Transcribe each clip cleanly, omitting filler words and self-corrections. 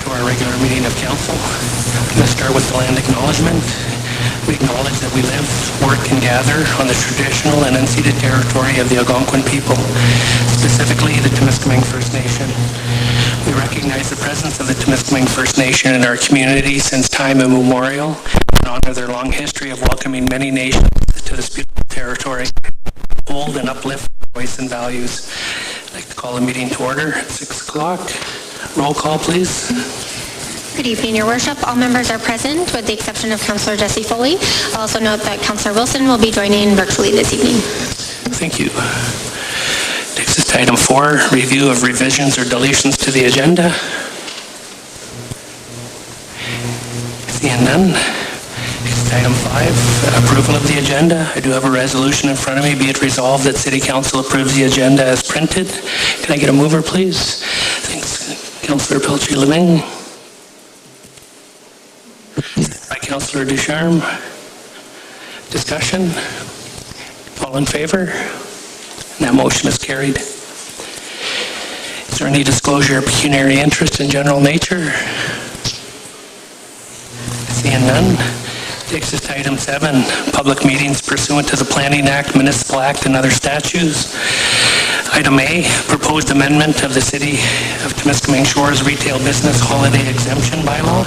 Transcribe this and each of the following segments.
to our regular meeting of council. I'm going to start with the land acknowledgement. We acknowledge that we live, work, and gather on the traditional and unceded territory of the Algonquin people, specifically the Temiskaming First Nation. We recognize the presence of the Temiskaming First Nation in our community since time immemorial and honor their long history of welcoming many nations to this beautiful territory, hold and uplift voice and values. I'd like to call the meeting to order at 6 o'clock. Roll call, please. Good evening, Your Worship. All members are present with the exception of Councillor Jesse Foley. I'll also note that Councillor Wilson will be joining virtually this evening. Thank you. Takes us to item 4, review of revisions or deletions to the agenda. Seeing none. Takes us to item 5, approval of the agenda. I do have a resolution in front of me. Be it resolved that City Council approves the agenda as printed. Can I get a mover, please? Thanks, Councillor Pelchy-Leving. By Councillor Ducharme. Discussion? All in favor? And that motion is carried. Is there any disclosure of pecuniary interest in general nature? Seeing none. Takes us to item 7, public meetings pursuant to the Planning Act, Municipal Act, and other statutes. Item A, proposed amendment of the City of Temiskaming Shores Retail Business Holiday Exemption Bylaw.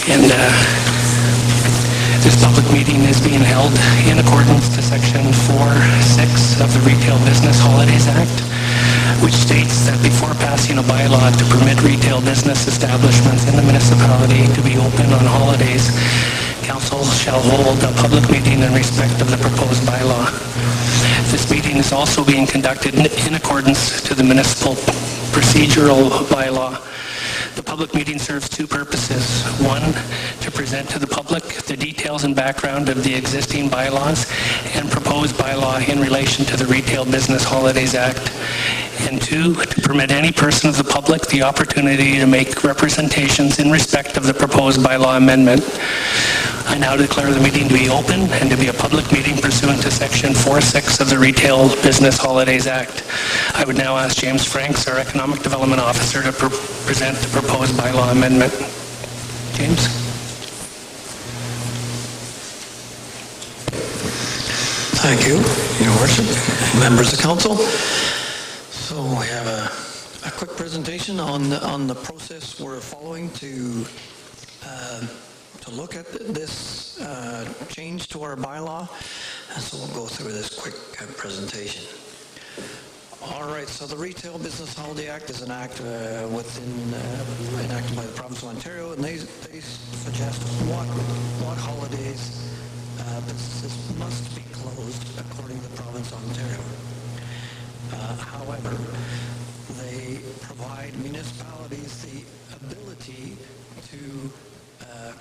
And this public meeting is being held in accordance to Section 4.6 of the Retail Business Holidays Act, which states that before passing a bylaw to permit retail business establishments in the municipality to be open on holidays, Council shall hold a public meeting in respect of the proposed bylaw. This meeting is also being conducted in accordance to the municipal procedural bylaw. The public meeting serves 2 purposes. 1, to present to the public the details and background of the existing bylaws and proposed bylaw in relation to the Retail Business Holidays Act. And 2, to permit any person of the public the opportunity to make representations in respect of the proposed bylaw amendment. I now declare the meeting to be open and to be a public meeting pursuant to Section 4.6 of the Retail Business Holidays Act. I would now ask James Franks, our Economic Development Officer, to present the proposed bylaw amendment. James? Thank you, Your Worship, members of Council. So we have a quick presentation on the process we're following to look at this change to our bylaw. And so we'll go through this quick presentation. All right, so the Retail Business Holiday Act is an act enacted by the province of Ontario, and they suggest what holidays businesses must be closed according to the province of Ontario. However, they provide municipalities the ability to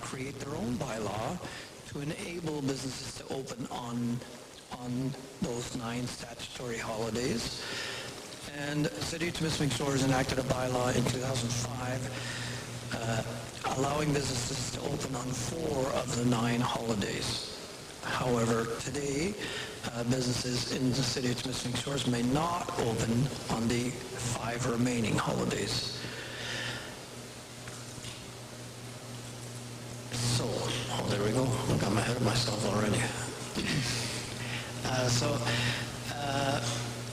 create their own bylaw to enable businesses to open on those 9 statutory holidays. And the City of Temiskaming Shores enacted a bylaw in 2005 allowing businesses to open on 4 of the 9 holidays. However, today, businesses in the City of Temiskaming Shores may not open on the 5 remaining holidays. So, oh, there we go. I got ahead of myself already.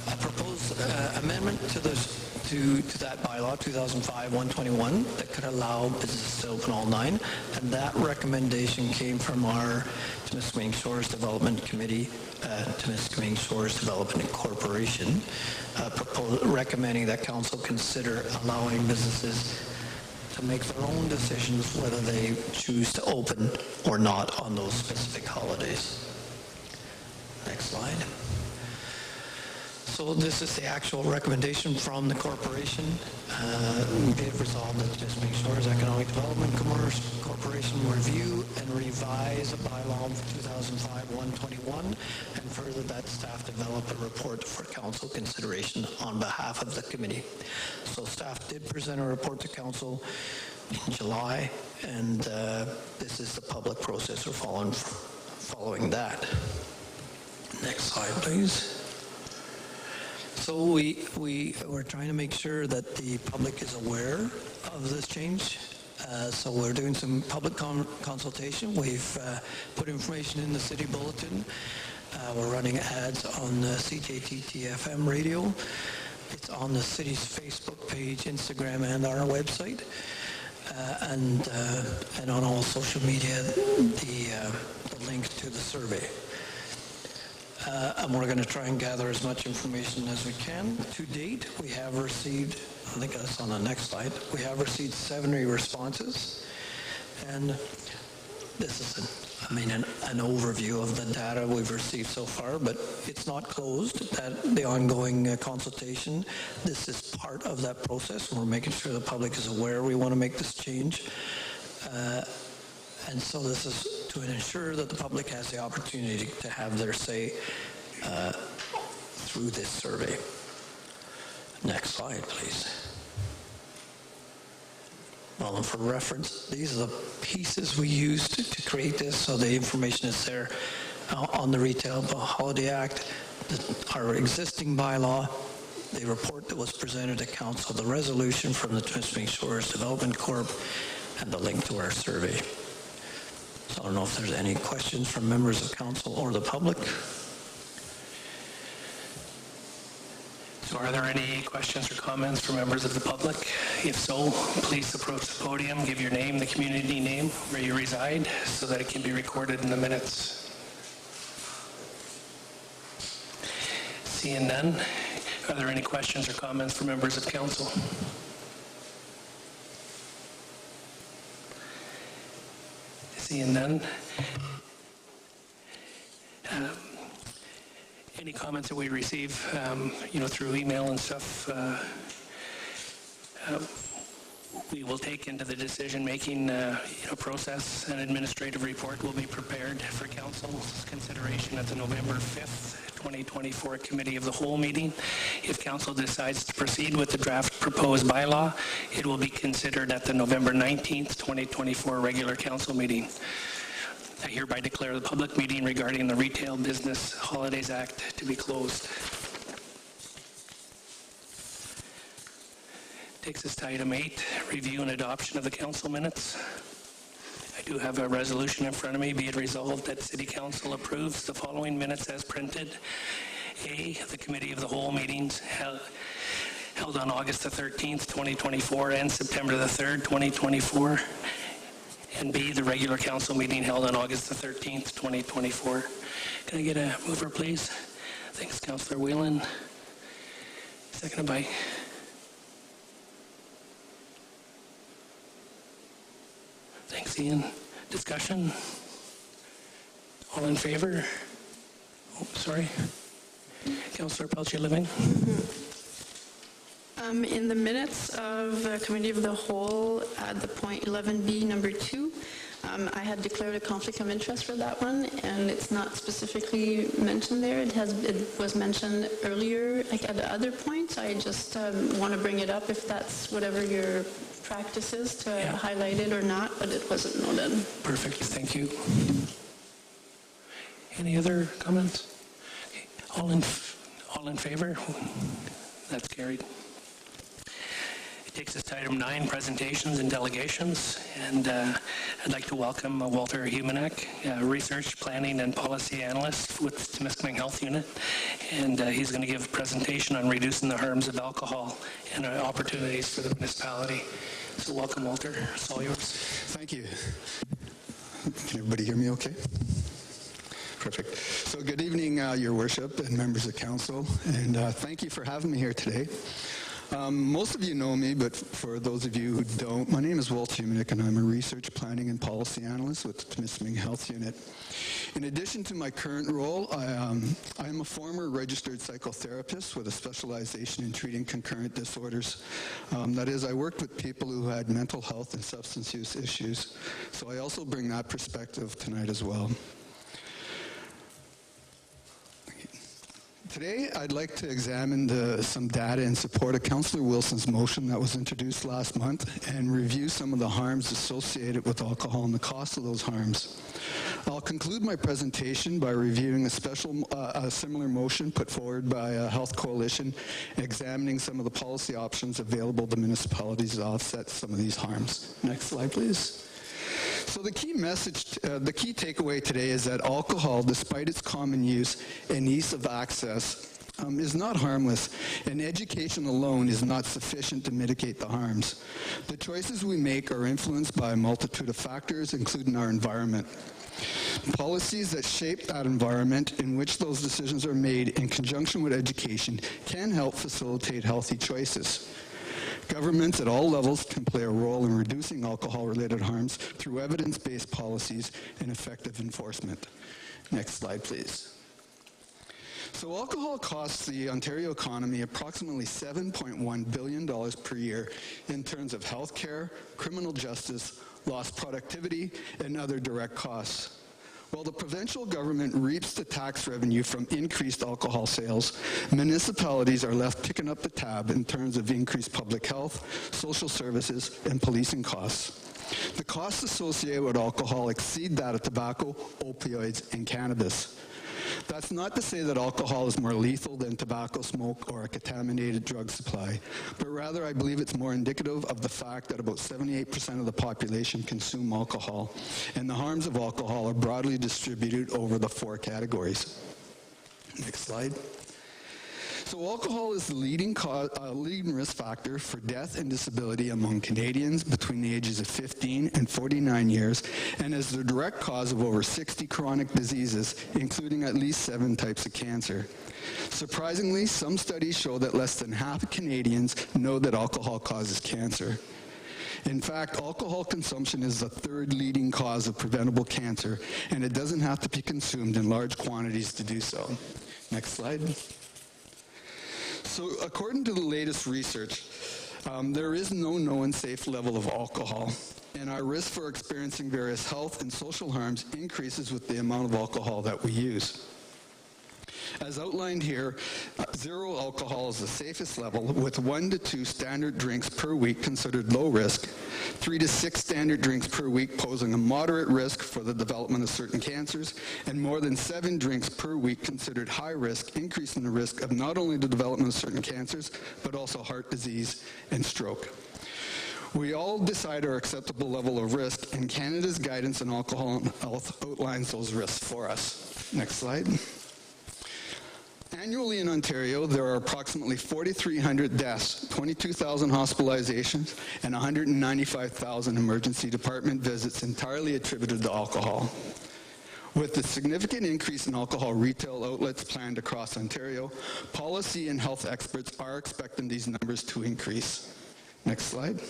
A proposed amendment to that bylaw, 2005-121, that could allow businesses to open all 9, and that recommendation came from our Temiskaming Shores Development Committee, Temiskaming Shores Development Corporation, recommending that Council consider allowing businesses to make their own decisions whether they choose to open or not on those specific holidays. Next slide. So this is the actual recommendation from the corporation. Be it resolved that the Temiskaming Shores Economic Development Corporation review and revise a bylaw for 2005-121, and further that staff develop a report for council consideration on behalf of the committee. So staff did present a report to council in July, and this is the public process we're following that. Next slide, please. So we're trying to make sure that the public is aware of this change. So we're doing some public consultation. We've put information in the city bulletin. We're running ads on CJTT FM radio. It's on the city's Facebook page, Instagram, and our website. And on all social media, the link to the survey. And we're going to try and gather as much information as we can. To date, we have received, I think that's on the next slide, we have received 70 responses. And this is an overview of the data we've received so far, but it's not closed, the ongoing consultation. This is part of that process, and we're making sure the public is aware we want to make this change. And so this is to ensure that the public has the opportunity to have their say through this survey. Next slide, please. Well, and for reference, these are the pieces we used to create this, so the information is there on the Retail Holiday Act, our existing bylaw, the report that was presented to Council, the resolution from the Temiskaming Shores Development Corp, and the link to our survey. So I don't know if there's any questions from members of Council or the public. So are there any questions or comments from members of the public? If so, please approach the podium, give your name, the community name, where you reside, so that it can be recorded in the minutes. Seeing none, are there any questions or comments from members of Council? Seeing none. Any comments that we receive, through email and stuff, we will take into the decision-making process. An administrative report will be prepared for Council's consideration at the November 5th, 2024 Committee of the Whole meeting. If Council decides to proceed with the draft proposed bylaw, it will be considered at the November 19th, 2024 regular Council meeting. I hereby declare the public meeting regarding the Retail Business Holidays Act to be closed. Takes us to item 8, review and adoption of the council minutes. I do have a resolution in front of me. Be it resolved that City Council approves the following minutes as printed. A, the Committee of the Whole meetings held on August the 13th, 2024 and September the 3rd, 2024. And B, the regular council meeting held on August the 13th, 2024. Can I get a mover, please? Thanks, Councillor Whelan. Seconded by... Thanks, Ian. Discussion? All in favor? Oh, sorry. Councillor Pelcher-Living. In the minutes of Committee of the Whole, at the point 11B, number 2, I had declared a conflict of interest for that one, and it's not specifically mentioned there. It was mentioned earlier, like at the other points. I just want to bring it up if that's whatever your practice is to highlight it or not, but it wasn't noted. Perfect, thank you. Any other comments? Okay. All in favor? That's carried. Takes us to item 9, presentations and delegations, and I'd like to welcome Walter Humanek, Research, Planning and Policy Analyst with Temiskaming Health Unit, and he's going to give a presentation on reducing the harms of alcohol and opportunities for the municipality. So welcome, Walter. It's all yours. Thank you. Can everybody hear me okay? Perfect. So good evening, Your Worship and members of Council, and thank you for having me here today. Most of you know me, but for those of you who don't, my name is Walter Humanek, and I'm a Research, Planning and Policy Analyst with the Temiskaming Health Unit. In addition to my current role, I am a former registered psychotherapist with a specialization in treating concurrent disorders. That is, I worked with people who had mental health and substance use issues, so I also bring that perspective tonight as well. Today, I'd like to examine some data in support of Councillor Wilson's motion that was introduced last month and review some of the harms associated with alcohol and the cost of those harms. I'll conclude my presentation by reviewing a similar motion put forward by a health coalition, examining some of the policy options available to municipalities to offset some of these harms. Next slide, please. So the key takeaway today is that alcohol, despite its common use and ease of access, is not harmless, and education alone is not sufficient to mitigate the harms. The choices we make are influenced by a multitude of factors, including our environment. Policies that shape that environment in which those decisions are made in conjunction with education can help facilitate healthy choices. Governments at all levels can play a role in reducing alcohol-related harms through evidence-based policies and effective enforcement. Next slide, please. So alcohol costs the Ontario economy approximately $7.1 billion per year in terms of health care, criminal justice, lost productivity, and other direct costs. While the provincial government reaps the tax revenue from increased alcohol sales, municipalities are left picking up the tab in terms of increased public health, social services, and policing costs. The costs associated with alcohol exceed that of tobacco, opioids, and cannabis. That's not to say that alcohol is more lethal than tobacco smoke or a contaminated drug supply, but rather I believe it's more indicative of the fact that about 78% of the population consume alcohol, and the harms of alcohol are broadly distributed over the 4 categories. Next slide. So alcohol is the leading risk factor for death and disability among Canadians between the ages of 15 and 49 years, and is the direct cause of over 60 chronic diseases, including at least 7 types of cancer. Surprisingly, some studies show that less than half of Canadians know that alcohol causes cancer. In fact, alcohol consumption is the 3rd leading cause of preventable cancer, and it doesn't have to be consumed in large quantities to do so. Next slide. So according to the latest research, there is no known safe level of alcohol, and our risk for experiencing various health and social harms increases with the amount of alcohol that we use. As outlined here, 0 alcohol is the safest level, with 1 to 2 standard drinks per week considered low risk, 3 to 6 standard drinks per week posing a moderate risk for the development of certain cancers, and more than 7 drinks per week considered high risk, increasing the risk of not only the development of certain cancers, but also heart disease and stroke. We all decide our acceptable level of risk, and Canada's guidance on alcohol and health outlines those risks for us. Next slide. Annually in Ontario, there are approximately 4,300 deaths, 22,000 hospitalizations, and 195,000 emergency department visits entirely attributed to alcohol. With the significant increase in alcohol retail outlets planned across Ontario, policy and health experts are expecting these numbers to increase. Next slide.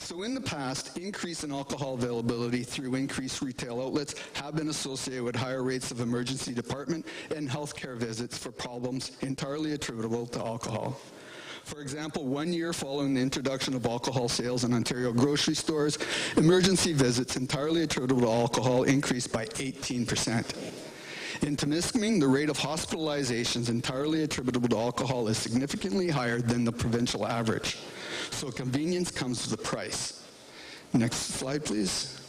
So in the past, increase in alcohol availability through increased retail outlets have been associated with higher rates of emergency department and healthcare visits for problems entirely attributable to alcohol. For example, 1 year following the introduction of alcohol sales in Ontario grocery stores, emergency visits entirely attributable to alcohol increased by 18%. In Temiskaming, the rate of hospitalizations entirely attributable to alcohol is significantly higher than the provincial average. So convenience comes with a price. Next slide, please.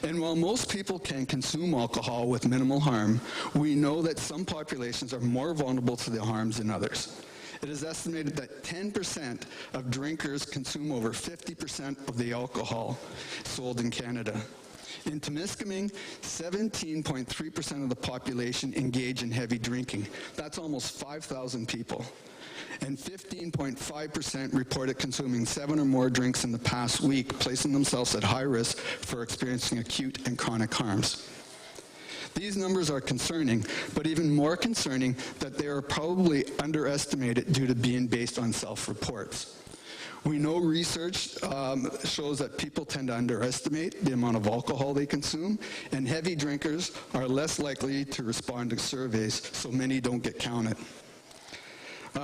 And while most people can consume alcohol with minimal harm, we know that some populations are more vulnerable to the harms than others. It is estimated that 10% of drinkers consume over 50% of the alcohol sold in Canada. In Temiskaming, 17.3% of the population engage in heavy drinking. That's almost 5,000 people. And 15.5% reported consuming 7 or more drinks in the past week, placing themselves at high risk for experiencing acute and chronic harms. These numbers are concerning, but even more concerning that they are probably underestimated due to being based on self-reports. We know research shows that people tend to underestimate the amount of alcohol they consume, and heavy drinkers are less likely to respond to surveys, so many don't get counted.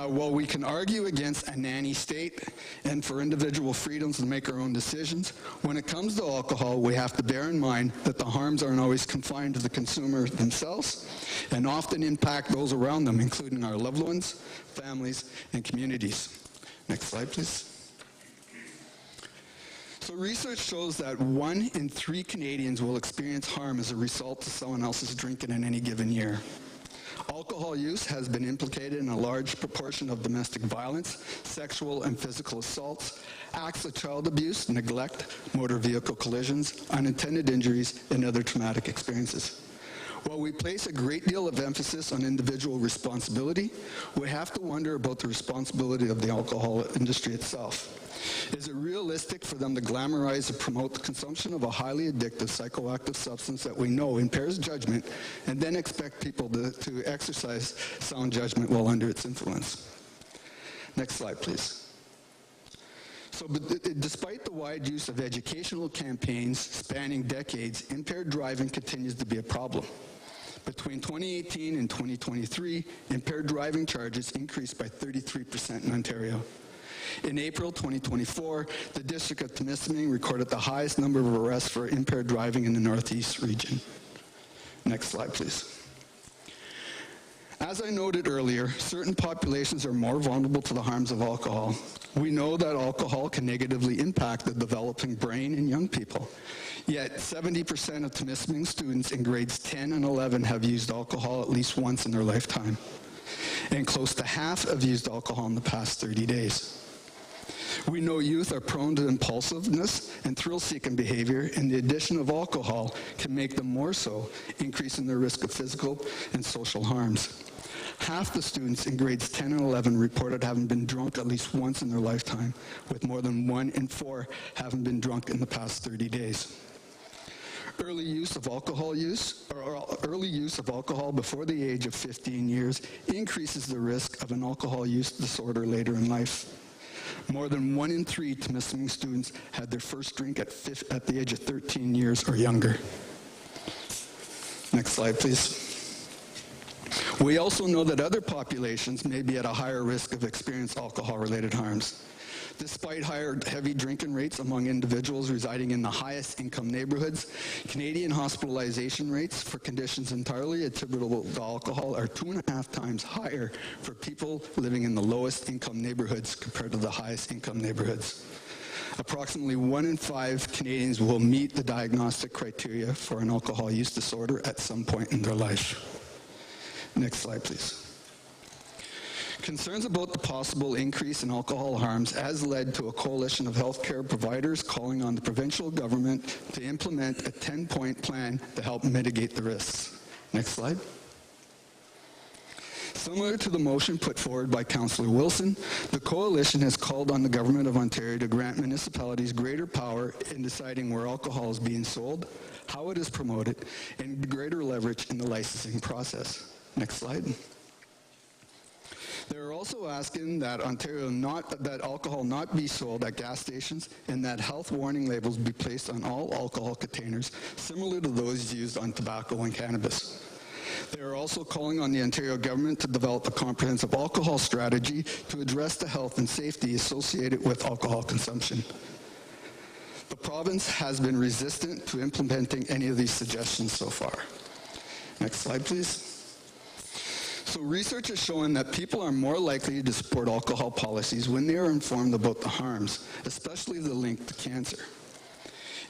While we can argue against a nanny state and for individual freedoms to make our own decisions, when it comes to alcohol, we have to bear in mind that the harms aren't always confined to the consumer themselves and often impact those around them, including our loved ones, families, and communities. Next slide, please. So research shows that 1 in 3 Canadians will experience harm as a result of someone else's drinking in any given year. Alcohol use has been implicated in a large proportion of domestic violence, sexual and physical assaults, acts of child abuse, neglect, motor vehicle collisions, unintended injuries, and other traumatic experiences. While we place a great deal of emphasis on individual responsibility, we have to wonder about the responsibility of the alcohol industry itself. Is it realistic for them to glamorize and promote the consumption of a highly addictive psychoactive substance that we know impairs judgment and then expect people to exercise sound judgment while under its influence? Next slide, please. So despite the wide use of educational campaigns spanning decades, impaired driving continues to be a problem. Between 2018 and 2023, impaired driving charges increased by 33% in Ontario. In April 2024, the District of Temiskaming recorded the highest number of arrests for impaired driving in the Northeast region. Next slide, please. As I noted earlier, certain populations are more vulnerable to the harms of alcohol. We know that alcohol can negatively impact the developing brain in young people. Yet 70% of Temiskaming students in grades 10 and 11 have used alcohol at least once in their lifetime. And close to half have used alcohol in the past 30 days. We know youth are prone to impulsiveness and thrill-seeking behavior, and the addition of alcohol can make them more so, increasing their risk of physical and social harms. Half the students in grades 10 and 11 reported having been drunk at least once in their lifetime, with more than 1 in 4 having been drunk in the past 30 days. Early use of alcohol before the age of 15 years increases the risk of an alcohol use disorder later in life. More than 1 in 3 Temiskaming students had their first drink at the age of 13 years or younger. Next slide, please. We also know that other populations may be at a higher risk of experiencing alcohol-related harms. Despite higher heavy drinking rates among individuals residing in the highest income neighborhoods, Canadian hospitalization rates for conditions entirely attributable to alcohol are 2.5 times higher for people living in the lowest income neighborhoods compared to the highest income neighborhoods. Approximately 1 in 5 Canadians will meet the diagnostic criteria for an alcohol use disorder at some point in their life. Next slide, please. Concerns about the possible increase in alcohol harms has led to a coalition of healthcare providers calling on the provincial government to implement a 10-point plan to help mitigate the risks. Next slide. Similar to the motion put forward by Councillor Wilson, the coalition has called on the Government of Ontario to grant municipalities greater power in deciding where alcohol is being sold, how it is promoted, and greater leverage in the licensing process. Next slide. They're also asking that that alcohol not be sold at gas stations and that health warning labels be placed on all alcohol containers, similar to those used on tobacco and cannabis. They are also calling on the Ontario government to develop a comprehensive alcohol strategy to address the health and safety associated with alcohol consumption. The province has been resistant to implementing any of these suggestions so far. Next slide, please. So research has shown that people are more likely to support alcohol policies when they are informed about the harms, especially the link to cancer.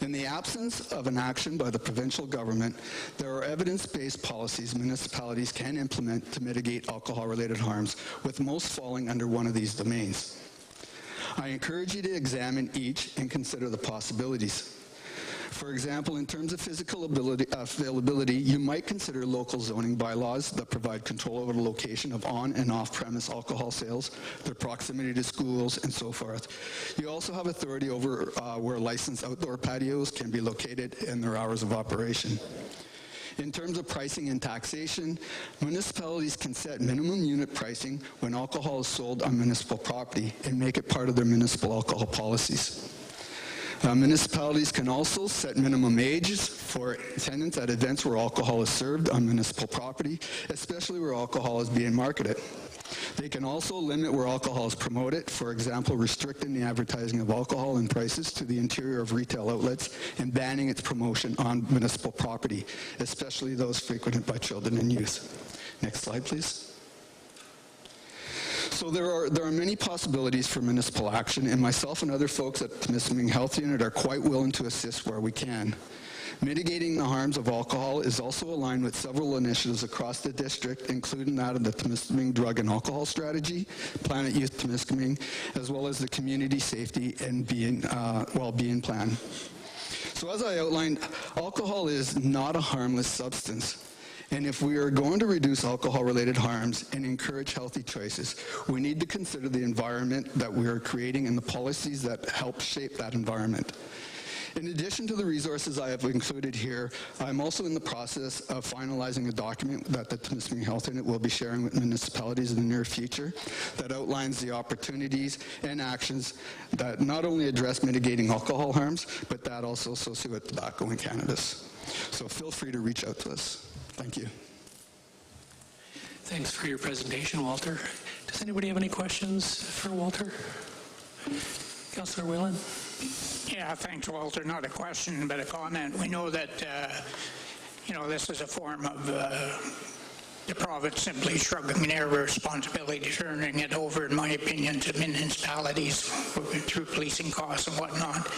In the absence of an action by the provincial government, there are evidence-based policies municipalities can implement to mitigate alcohol-related harms, with most falling under one of these domains. I encourage you to examine each and consider the possibilities. For example, in terms of physical availability, you might consider local zoning bylaws that provide control over the location of on and off-premise alcohol sales, their proximity to schools, and so forth. You also have authority over where licensed outdoor patios can be located and their hours of operation. In terms of pricing and taxation, municipalities can set minimum unit pricing when alcohol is sold on municipal property and make it part of their municipal alcohol policies. Municipalities can also set minimum ages for attendance at events where alcohol is served on municipal property, especially where alcohol is being marketed. They can also limit where alcohol is promoted, for example, restricting the advertising of alcohol and prices to the interior of retail outlets and banning its promotion on municipal property, especially those frequented by children and youth. Next slide, please. So there are many possibilities for municipal action, and myself and other folks at the Temiskaming Health Unit are quite willing to assist where we can. Mitigating the harms of alcohol is also aligned with several initiatives across the district, including that of the Temiskaming Drug and Alcohol Strategy, Planet Youth Temiskaming, as well as the Community Safety and Well-Being Plan. So as I outlined, alcohol is not a harmless substance. And if we are going to reduce alcohol-related harms and encourage healthy choices, we need to consider the environment that we are creating and the policies that help shape that environment. In addition to the resources I have included here, I'm also in the process of finalizing a document that the Temiskaming Health Unit will be sharing with municipalities in the near future that outlines the opportunities and actions that not only address mitigating alcohol harms, but that also associate with tobacco and cannabis. So feel free to reach out to us. Thank you. Thanks for your presentation, Walter. Does anybody have any questions for Walter? Councillor Whelan? Yeah, thanks, Walter. Not a question, but a comment. We know that, this is a form of the province simply shrugging their responsibility, turning it over, in my opinion, to municipalities through policing costs and whatnot.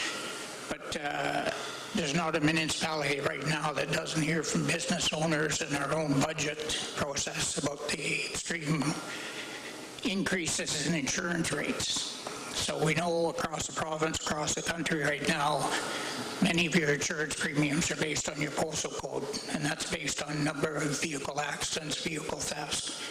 But there's not a municipality right now that doesn't hear from business owners in our own budget process about the extreme increases in insurance rates. So we know across the province, across the country right now, many of your insurance premiums are based on your postal code, and that's based on number of vehicle accidents, vehicle thefts.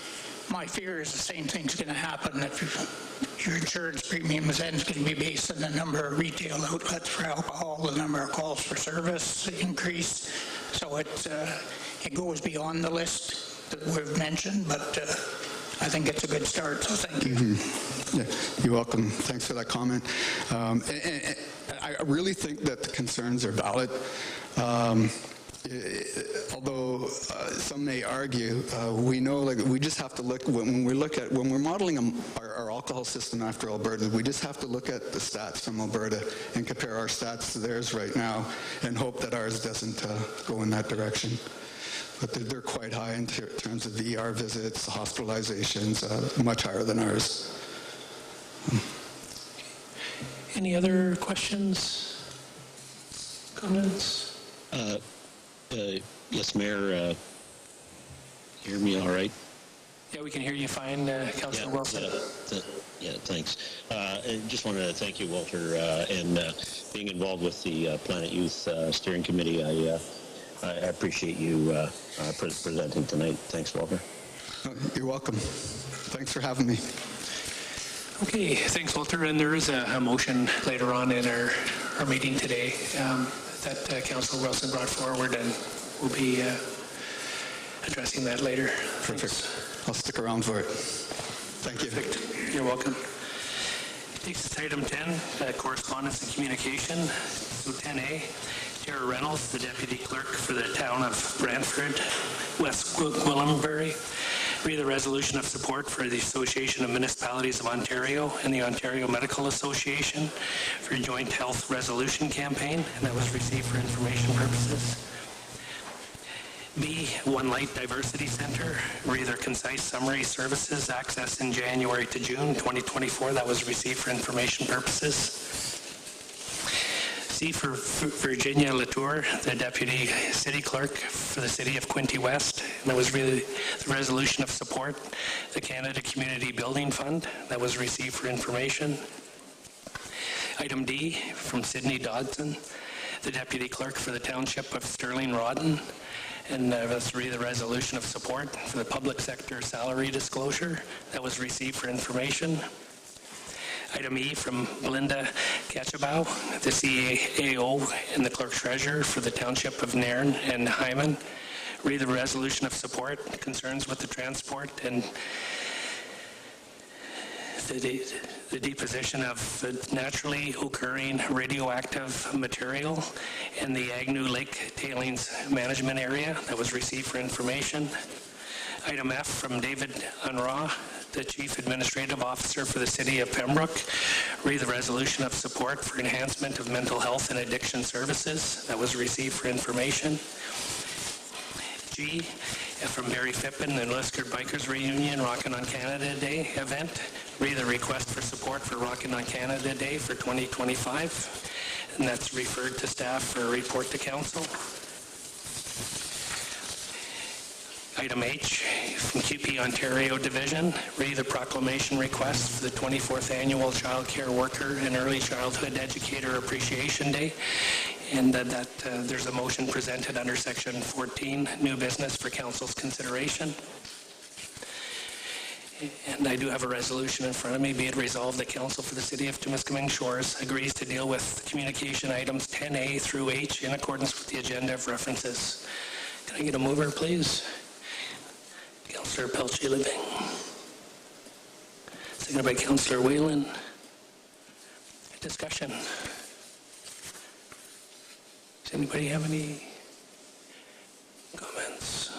My fear is the same thing's going to happen if your insurance premium is then going to be based on the number of retail outlets for alcohol, the number of calls for service increase. So it goes beyond the list that we've mentioned, but I think it's a good start, so thank you. Mm-hmm. Yeah, you're welcome. Thanks for that comment. And I really think that the concerns are valid. Although some may argue, we know we just have to look when we're modeling our alcohol system after Alberta. We just have to look at the stats from Alberta and compare our stats to theirs right now, and hope that ours doesn't go in that direction. But they're quite high in terms of ER visits, hospitalizations, much higher than ours. Any other questions, comments? Yes, Mayor, hear me all right? Yeah, we can hear you fine, Councillor Wilson. Yeah, thanks. I just wanted to thank you, Walter, and being involved with the Planet Youth Steering Committee. I appreciate you presenting tonight. Thanks, Walter. You're welcome. Thanks for having me. Okay, thanks, Walter. And there is a motion later on in our meeting today that Councillor Wilson brought forward, and we'll be addressing that later. Perfect. Thanks. I'll stick around for it. Thank you. Perfect. You're welcome. Takes us to item 10, correspondence and communication. So 10A, Tara Reynolds, the Deputy Clerk for the town of Brantford, West Gwillimbury, read the resolution of support for the Association of Municipalities of Ontario and the Ontario Medical Association for a joint health resolution campaign, and that was received for information purposes. B, One Light Diversity Center, read their concise summary services access in January to June 2024, that was received for information purposes. C, for Virginia Latour, the Deputy City Clerk for the City of Quinte West. And that was really the resolution of support, the Canada Community Building Fund. That was received for information. Item D, from Sydney Dodson, the Deputy Clerk for the Township of Sterling Rawdon. And that's really the resolution of support for the public sector salary disclosure. That was received for information. Item E, from Belinda Ketchabow, the CAO and the Clerk Treasurer for the Township of Nairn and Hyman. Read the resolution of support, concerns with the transport and the deposition of naturally occurring radioactive material in the Agnew Lake Tailings Management Area. That was received for information. Item F, from David Unraw, the Chief Administrative Officer for the City of Pembroke. Read the resolution of support for enhancement of mental health and addiction services that was received for information. G, from Barry Phippen, the Lisker Bikers Reunion Rockin' on Canada Day event. Read the request for support for Rockin' on Canada Day for 2025, and that's referred to staff for a report to council. Item H, from QP Ontario Division, read the proclamation request for the 24th Annual Child Care Worker and Early Childhood Educator Appreciation Day, and that there's a motion presented under Section 14, New Business for Council's consideration. And I do have a resolution in front of me. Be it resolved that Council for the City of Temiskaming Shores agrees to deal with communication items 10A through H in accordance with the agenda of references. Can I get a mover, please? Councillor Pelchy-Living. Seconded by Councillor Whalen. Discussion. Does anybody have any comments?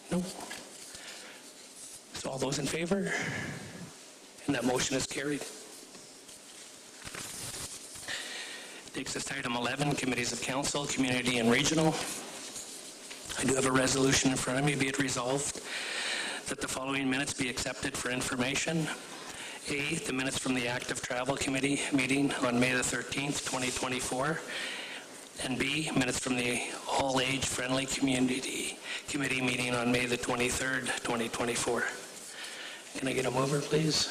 No? So all those in favor? And that motion is carried. Takes us to item 11, Committees of Council, Community and Regional. I do have a resolution in front of me. Be it resolved that the following minutes be accepted for information. A, the minutes from the Active Travel Committee meeting on May the 13th, 2024. And B, minutes from the All Age Friendly Community Committee meeting on May the 23rd, 2024. Can I get a mover, please?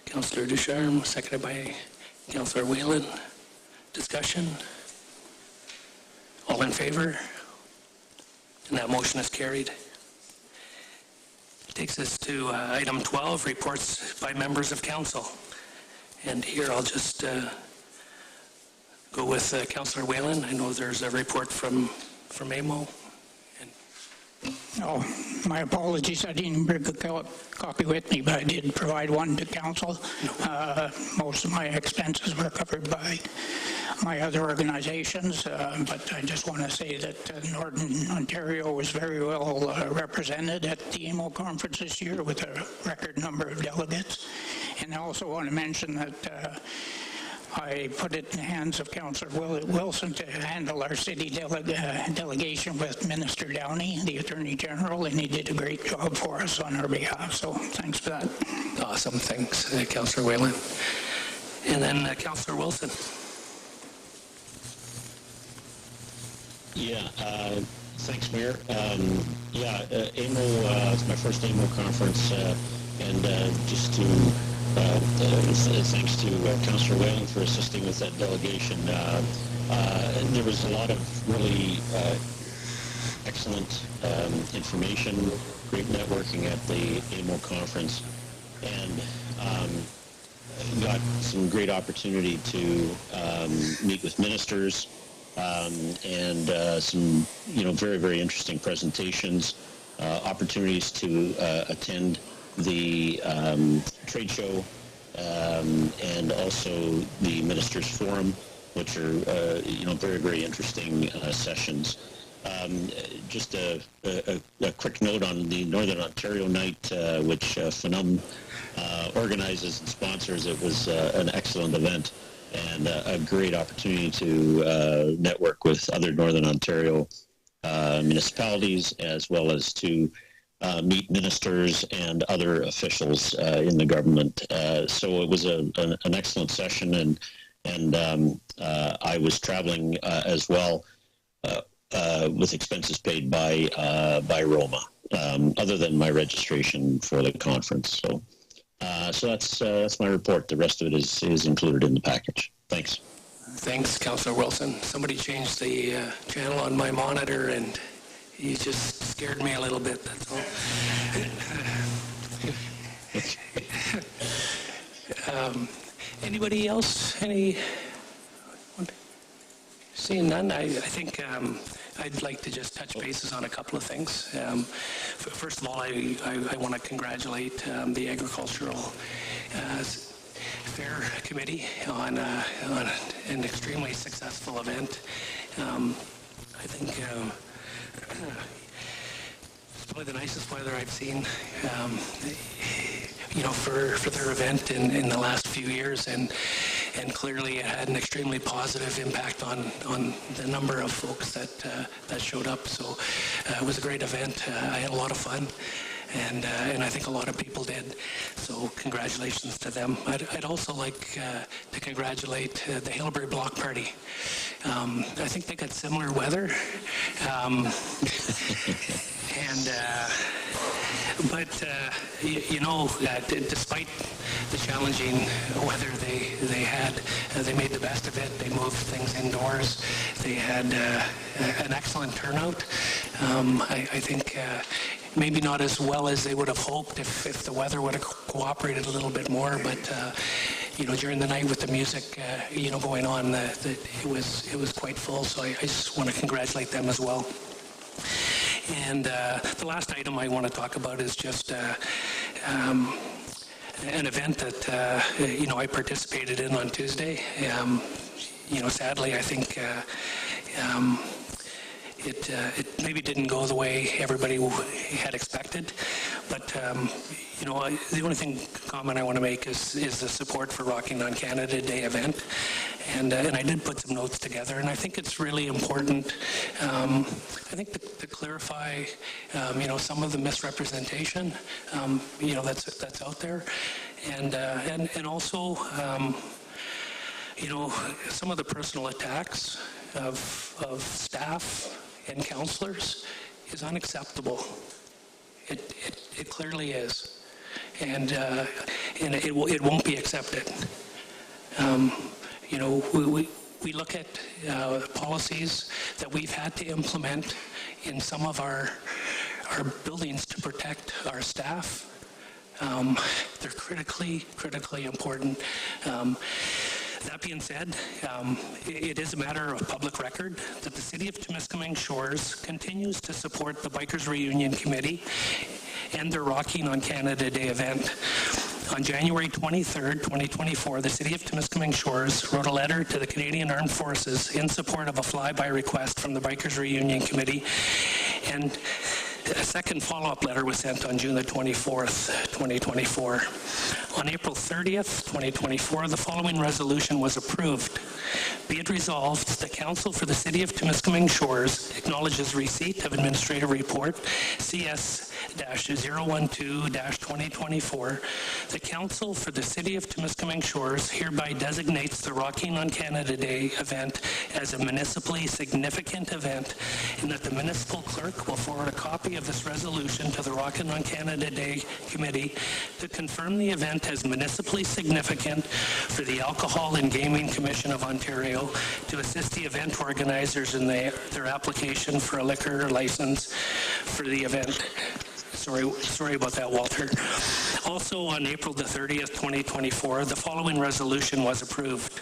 Councillor Ducharme, seconded by Councillor Whalen. Discussion? All in favor? And that motion is carried. Takes us to item 12, reports by members of council. And here I'll just go with Councillor Whalen. I know there's a report from AMO. Oh, my apologies. I didn't bring a copy with me, but I did provide one to council. Most of my expenses were covered by my other organizations, but I just want to say that Northern Ontario was very well represented at the AMO conference this year with a record number of delegates. And I also want to mention that I put it in the hands of Councillor Wilson to handle our city delegation with Minister Downey, the Attorney General, and he did a great job for us on our behalf, so thanks for that. Awesome, thanks, Councillor Whalen. And then Councillor Wilson. Yeah, thanks, Mayor. AMO, it's my first AMO conference, and just to thanks to Councillor Whalen for assisting with that delegation. There was a lot of really excellent information, great networking at the AMO conference, and got some great opportunity to meet with ministers and some very, very interesting presentations, opportunities to attend the trade show and also the Ministers Forum, which are very, very interesting sessions. Just a quick note on the Northern Ontario Night, which FNUM organizes and sponsors. It was an excellent event and a great opportunity to network with other Northern Ontario municipalities, as well as to meet ministers and other officials in the government. So it was an excellent session, and I was traveling as well with expenses paid by Roma, other than my registration for the conference. So that's my report. The rest of it is included in the package. Thanks. Thanks, Councillor Wilson. Somebody changed the channel on my monitor, and he just scared me a little bit, that's all. Anybody else? Seeing none, I think I'd like to just touch bases on a couple of things. First of all, I want to congratulate the Agricultural Fair Committee on an extremely successful event. I think probably the nicest weather I've seen, for their event in the last few years, and clearly it had an extremely positive impact on the number of folks that showed up. So it was a great event. I had a lot of fun. And I think a lot of people did. So congratulations to them. I'd also like to congratulate the Halebury Block Party. I think they got similar weather. Despite the challenging weather they had, they made the best of it. They moved things indoors. They had an excellent turnout. I think maybe not as well as they would have hoped if the weather would have cooperated a little bit more, but during the night with the music going on, it was quite full. So I just want to congratulate them as well. And the last item I want to talk about is just an event that I participated in on Tuesday. Sadly, I think it maybe didn't go the way everybody had expected, but the only comment I want to make is the support for Rocking on Canada Day event, and I did put some notes together, and I think it's really important. I think to clarify, some of the misrepresentation, that's out there, and also, some of the personal attacks of staff and councillors is unacceptable. It clearly is, and it won't be accepted. We look at policies that we've had to implement in some of our buildings to protect our staff. They're critically important. That being said, it is a matter of public record that the City of Temiskaming Shores continues to support the Bikers Reunion Committee and their Rocking on Canada Day event. On January 23rd, 2024, the City of Temiskaming Shores wrote a letter to the Canadian Armed Forces in support of a flyby request from the Bikers Reunion Committee, and a second follow-up letter was sent on June the 24th, 2024. On April 30th, 2024, the following resolution was approved. Be it resolved, the Council for the City of Temiskaming Shores acknowledges receipt of Administrative Report CS-012-2024. The Council for the City of Temiskaming Shores hereby designates the Rocking on Canada Day event as a municipally significant event, and that the municipal clerk will forward a copy of this resolution to the Rocking on Canada Day Committee to confirm the event as municipally significant for the Alcohol and Gaming Commission of Ontario to assist the event organizers in their application for a liquor license for the event. Sorry about that, Walter. Also on April the 30th, 2024, the following resolution was approved.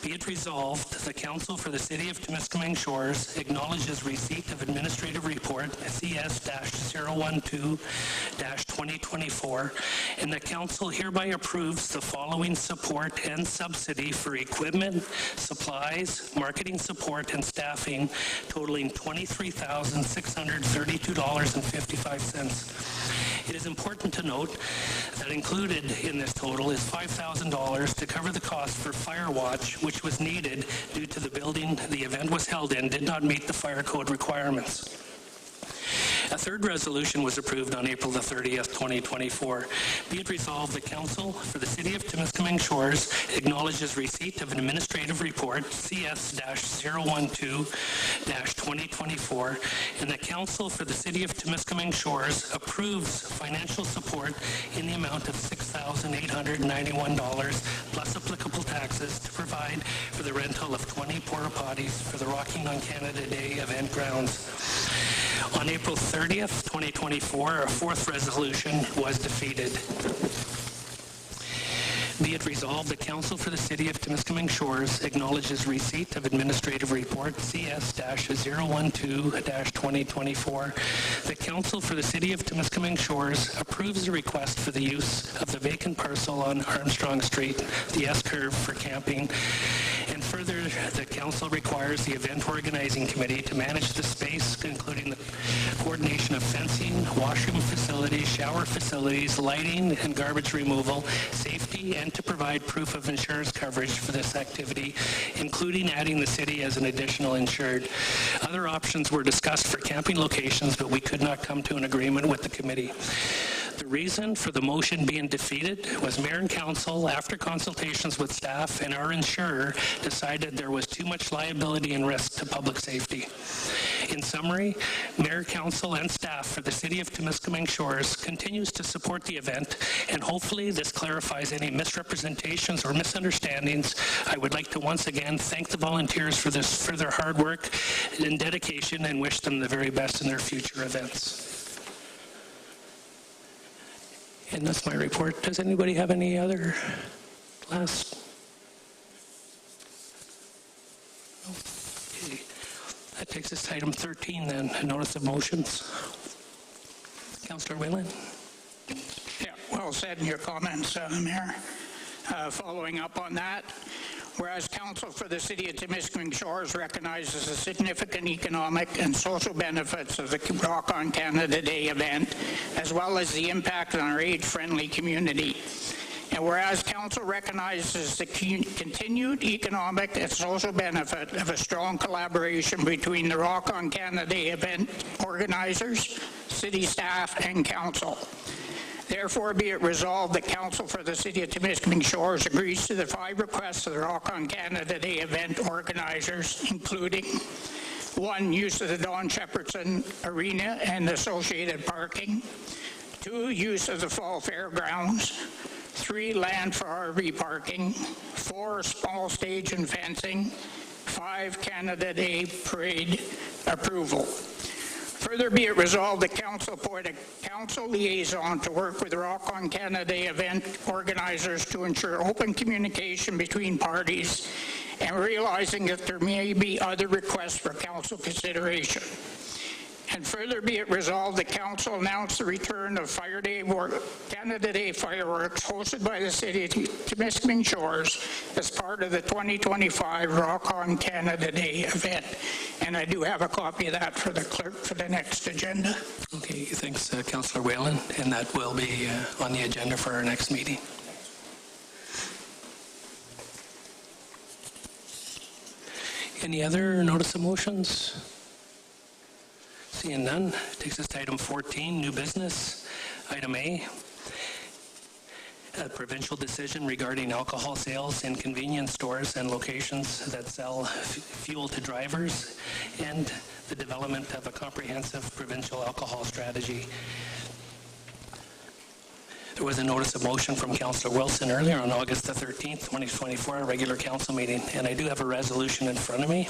Be it resolved, the Council for the City of Temiskaming Shores acknowledges receipt of Administrative Report CS-012-2024, and the Council hereby approves the following support and subsidy for equipment, supplies, marketing support, and staffing totaling $23,632.55. It is important to note that included in this total is $5,000 to cover the cost for fire watch, which was needed due to the building the event was held in did not meet the fire code requirements. A third resolution was approved on April the 30th, 2024. Be it resolved, the Council for the City of Temiskaming Shores acknowledges receipt of an Administrative Report CS-012-2024, and the Council for the City of Temiskaming Shores approves financial support in the amount of $6,891 plus applicable taxes to provide for the rental of 20 porta potties for the Rocking on Canada Day event grounds. On April 30th, 2024, a fourth resolution was defeated. Be it resolved, the Council for the City of Temiskaming Shores acknowledges receipt of Administrative Report CS-012-2024. The Council for the City of Temiskaming Shores approves a request for the use of the vacant parcel on Armstrong Street, the S-curve for camping, and Further, the council requires the event organizing committee to manage the space, including the coordination of fencing, washroom facilities, shower facilities, lighting, and garbage removal, safety, and to provide proof of insurance coverage for this activity, including adding the city as an additional insured. Other options were discussed for camping locations, but we could not come to an agreement with the committee. The reason for the motion being defeated was Mayor and Council, after consultations with staff and our insurer, decided there was too much liability and risk to public safety. In summary, Mayor, Council, and staff for the City of Temiskaming Shores continues to support the event, and hopefully this clarifies any misrepresentations or misunderstandings. I would like to once again thank the volunteers for their hard work and dedication, and wish them the very best in their future events. And that's my report. Does anybody have any other last? Okay. That takes us to item 13 then, a notice of motions. Councillor Whalen. Yeah, well said in your comments, Mayor. Following up on that, whereas Council for the City of Temiskaming Shores recognizes the significant economic and social benefits of the Rock on Canada Day event, as well as the impact on our age-friendly community. And whereas Council recognizes the continued economic and social benefit of a strong collaboration between the Rock on Canada Day event organizers, city staff, and Council. Therefore, be it resolved that Council for the City of Temiskaming Shores agrees to the 5 requests of the Rock on Canada Day event organizers, including 1, use of the Don Shepardson Arena and associated parking; 2, use of the Fall Fairgrounds; 3, land for RV parking; 4, small stage and fencing; 5, Canada Day parade approval. Further, be it resolved that Council appoint a Council liaison to work with the Rock on Canada Day event organizers to ensure open communication between parties, and realizing that there may be other requests for Council consideration. And further, be it resolved that Council announce the return of Canada Day fireworks hosted by the City of Temiskaming Shores as part of the 2025 Rock on Canada Day event. And I do have a copy of that for the clerk for the next agenda. Okay, thanks, Councillor Whalen, and that will be on the agenda for our next meeting. Any other notice of motions? Seeing none, takes us to item 14, new business. Item A, a provincial decision regarding alcohol sales in convenience stores and locations that sell fuel to drivers, and the development of a comprehensive provincial alcohol strategy. There was a notice of motion from Councillor Wilson earlier on August the 13th, 2024, a regular council meeting, and I do have a resolution in front of me.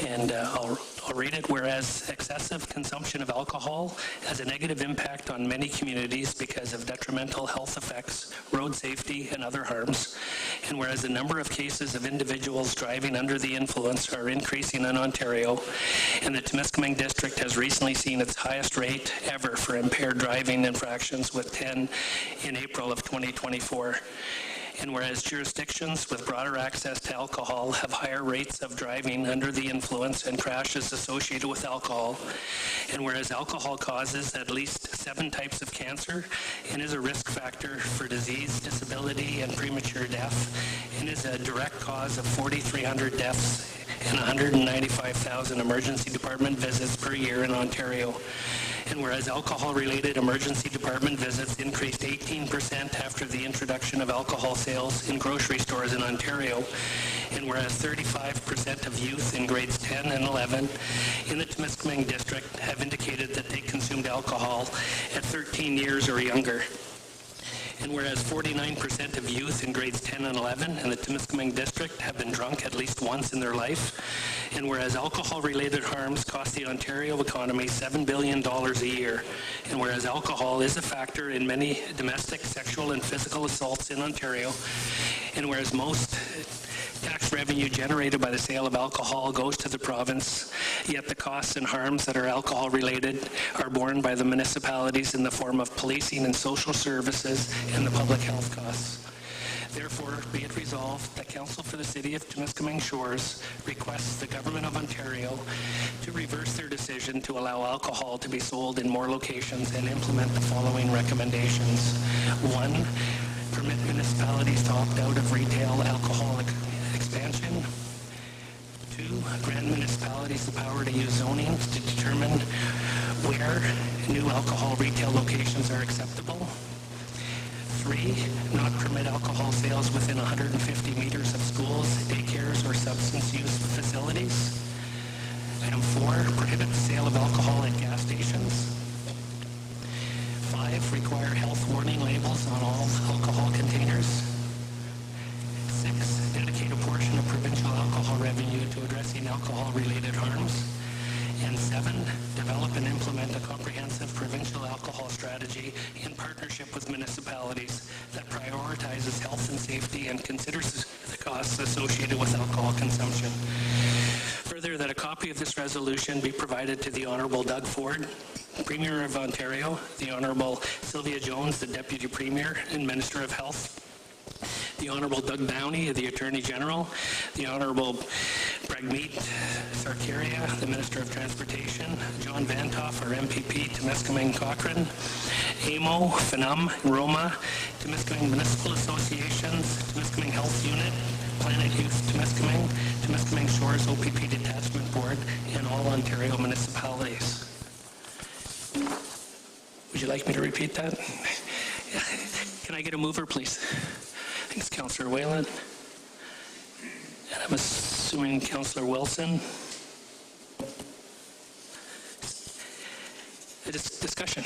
And I'll read it. Whereas excessive consumption of alcohol has a negative impact on many communities because of detrimental health effects, road safety, and other harms. And whereas the number of cases of individuals driving under the influence are increasing in Ontario, and the Temiskaming District has recently seen its highest rate ever for impaired driving infractions, with 10 in April of 2024. And whereas jurisdictions with broader access to alcohol have higher rates of driving under the influence and crashes associated with alcohol, and whereas alcohol causes at least 7 types of cancer and is a risk factor for disease, disability, and premature death, and is a direct cause of 4,300 deaths and 195,000 emergency department visits per year in Ontario. And whereas alcohol-related emergency department visits increased 18% after the introduction of alcohol sales in grocery stores in Ontario, and whereas 35% of youth in grades 10 and 11 in the Temiskaming District have indicated that they consumed alcohol at 13 years or younger. And whereas 49% of youth in grades 10 and 11 in the Temiskaming District have been drunk at least once in their life, and whereas alcohol-related harms cost the Ontario economy $7 billion a year, and whereas alcohol is a factor in many domestic, sexual, and physical assaults in Ontario, and whereas most tax revenue generated by the sale of alcohol goes to the province, yet the costs and harms that are alcohol-related are borne by the municipalities in the form of policing and social services and the public health costs. Therefore, be it resolved that Council for the City of Temiskaming Shores requests the Government of Ontario to reverse their decision to allow alcohol to be sold in more locations and implement the following recommendations. 1, permit municipalities to opt out of retail alcohol expansion. 2, grant municipalities the power to use zoning to determine where new alcohol retail locations are acceptable. 3, not permit alcohol sales within 150 meters of schools, daycares, or substance use facilities. Item 4, prohibit the sale of alcohol at gas stations. 5, require health warning labels on all alcohol containers. 6, dedicate a portion of provincial alcohol revenue to addressing alcohol-related harms. And 7, develop and implement a comprehensive provincial alcohol strategy in partnership with municipalities that prioritizes health and safety and considers the costs associated with alcohol consumption. Further, that a copy of this resolution be provided to the Honourable Doug Ford, Premier of Ontario, the Honourable Sylvia Jones, the Deputy Premier and Minister of Health, the Honourable Doug Downey, the Attorney General, the Honourable Bragmeet Sarkaria, the Minister of Transportation, John Vantoff, our MPP, Temiskaming Cochrane, AMO, FNUM, Roma, Temiskaming Municipal Associations, Temiskaming Health Unit, Planet Youth Temiskaming, Temiskaming Shores OPP Detachment Board, and all Ontario municipalities. Would you like me to repeat that? Can I get a mover, please? Thanks, Councillor Whalen. And I'm assuming Councillor Wilson. Discussion.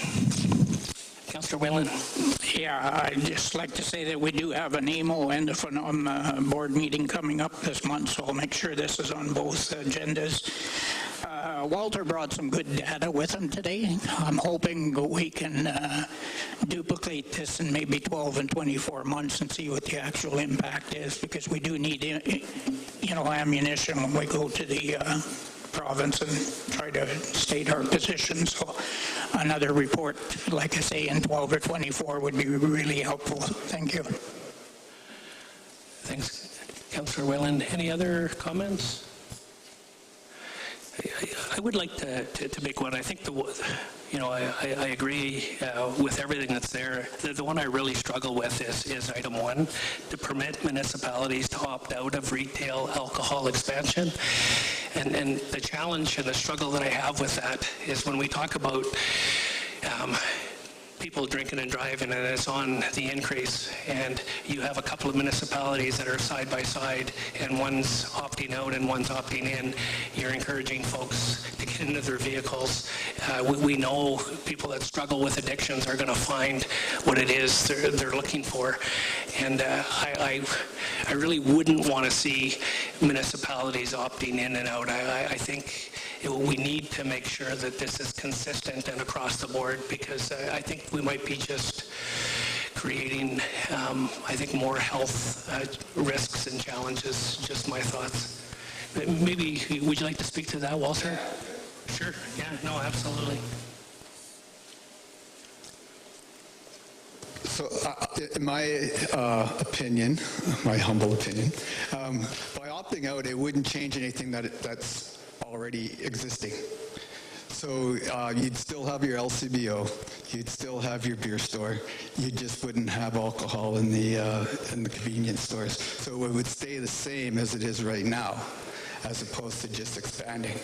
Councillor Whalen. Yeah, I'd just like to say that we do have an AMO and a FNUM board meeting coming up this month, so I'll make sure this is on both agendas. Walter brought some good data with him today. I'm hoping we can duplicate this in maybe 12 and 24 months and see what the actual impact is, because we do need, ammunition when we go to the province and try to state our position. So another report, like I say, in 12 or 24 would be really helpful. Thank you. Thanks, Councillor Whalen. Any other comments? I would like to make one. I think I agree with everything that's there. The one I really struggle with is item 1, to permit municipalities to opt out of retail alcohol expansion. And the challenge and the struggle that I have with that is when we talk about people drinking and driving, and it's on the increase, and you have a couple of municipalities that are side by side, and one's opting out and one's opting in. You're encouraging folks to get into their vehicles. We know people that struggle with addictions are going to find what it is they're looking for, and I really wouldn't want to see municipalities opting in and out. I think we need to make sure that this is consistent and across the board, because I think we might be just creating, more health risks and challenges. Just my thoughts. Maybe, would you like to speak to that, Walter? Sure, yeah, no, absolutely. So, in my opinion, my humble opinion, by opting out, it wouldn't change anything that's already existing. So you'd still have your LCBO, you'd still have your beer store, you just wouldn't have alcohol in the convenience stores. So it would stay the same as it is right now, as opposed to just expanding.